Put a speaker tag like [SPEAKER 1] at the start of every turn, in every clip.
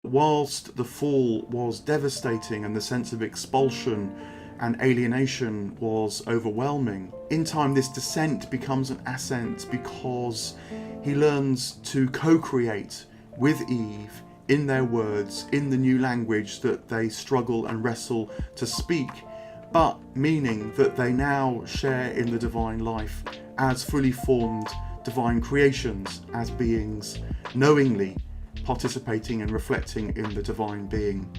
[SPEAKER 1] Whilst the fall was devastating and the sense of expulsion and alienation was overwhelming, in time this descent becomes an ascent because he learns to co-create with Eve in their words, in the new language that they struggle and wrestle to speak, but meaning that they now share in the divine life as fully formed divine creations, as beings knowingly participating and reflecting in the divine being.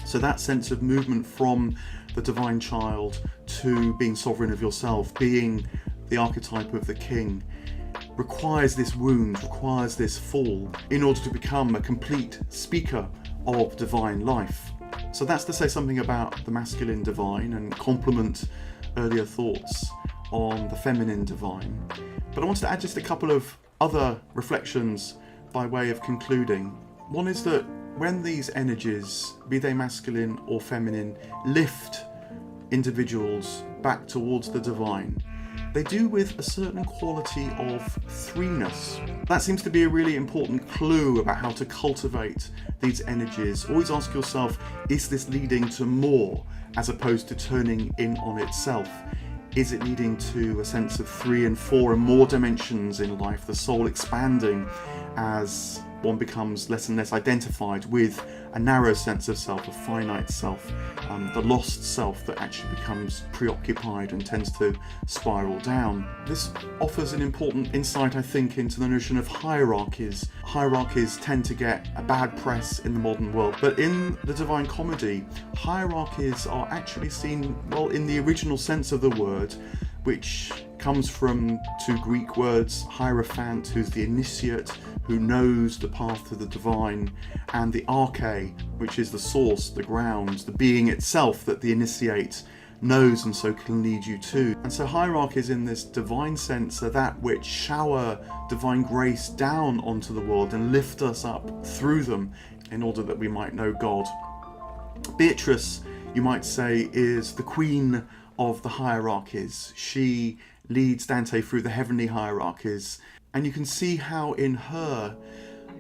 [SPEAKER 1] So that sense of movement from the divine child to being sovereign of yourself, being the archetype of the king, requires this wound, requires this fall in order to become a complete speaker of divine life. So that's to say something about the masculine divine and complement earlier thoughts on the feminine divine. But I wanted to add just a couple of other reflections by way of concluding. One is that when these energies, be they masculine or feminine, lift individuals back towards the divine, they do with a certain quality of threeness. That seems to be a really important clue about how to cultivate these energies. Always ask yourself, is this leading to more as opposed to turning in on itself? Is it leading to a sense of 3 and 4 and more dimensions in life, the soul expanding as one becomes less and less identified with a narrow sense of self, a finite self, the lost self that actually becomes preoccupied and tends to spiral down? This offers an important insight, I think, into the notion of hierarchies. Hierarchies tend to get a bad press in the modern world, but in the Divine Comedy, hierarchies are actually seen, well, in the original sense of the word, which comes from 2 Greek words, hierophant, who's the initiate, who knows the path to the divine, and the arche, which is the source, the ground, the being itself that the initiate knows and so can lead you to. And so hierarchies in this divine sense are that which shower divine grace down onto the world and lift us up through them in order that we might know God. Beatrice, you might say, is the queen of the hierarchies. She leads Dante through the heavenly hierarchies, and you can see how in her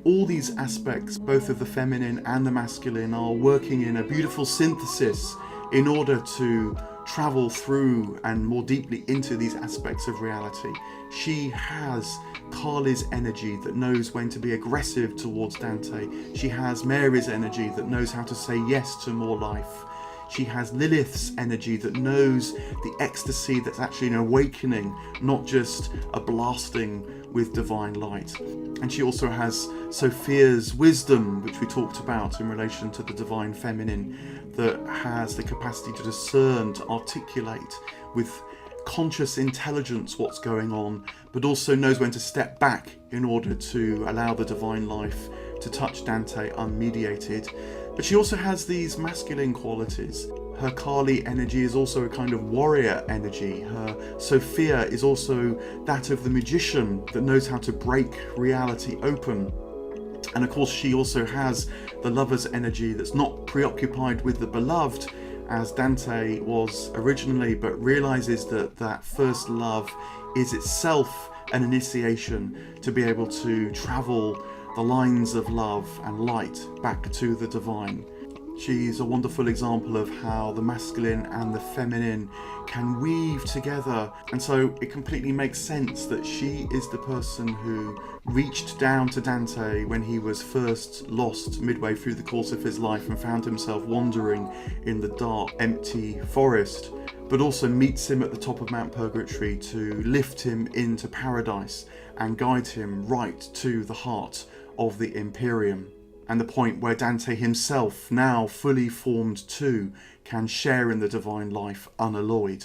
[SPEAKER 1] all these aspects, both of the feminine and the masculine, are working in a beautiful synthesis in order to travel through and more deeply into these aspects of reality. She has Carly's energy that knows when to be aggressive towards Dante. She has Mary's energy that knows how to say yes to more life. She has Lilith's energy that knows the ecstasy that's actually an awakening, not just a blasting with divine light. And she also has Sophia's wisdom, which we talked about in relation to the divine feminine, that has the capacity to discern, to articulate with conscious intelligence what's going on, but also knows when to step back in order to allow the divine life to touch Dante unmediated. But she also has these masculine qualities. Her Kali energy is also a kind of warrior energy. Her Sophia is also that of the magician that knows how to break reality open. And of course she also has the lover's energy that's not preoccupied with the beloved as Dante was originally, but realizes that that first love is itself an initiation to be able to travel the lines of love and light back to the divine. She's a wonderful example of how the masculine and the feminine can weave together, and so it completely makes sense that she is the person who reached down to Dante when he was first lost midway through the course of his life and found himself wandering in the dark, empty forest, but also meets him at the top of Mount Purgatory to lift him into paradise and guide him right to the heart of the Imperium, and the point where Dante himself, now fully formed too, can share in the divine life unalloyed.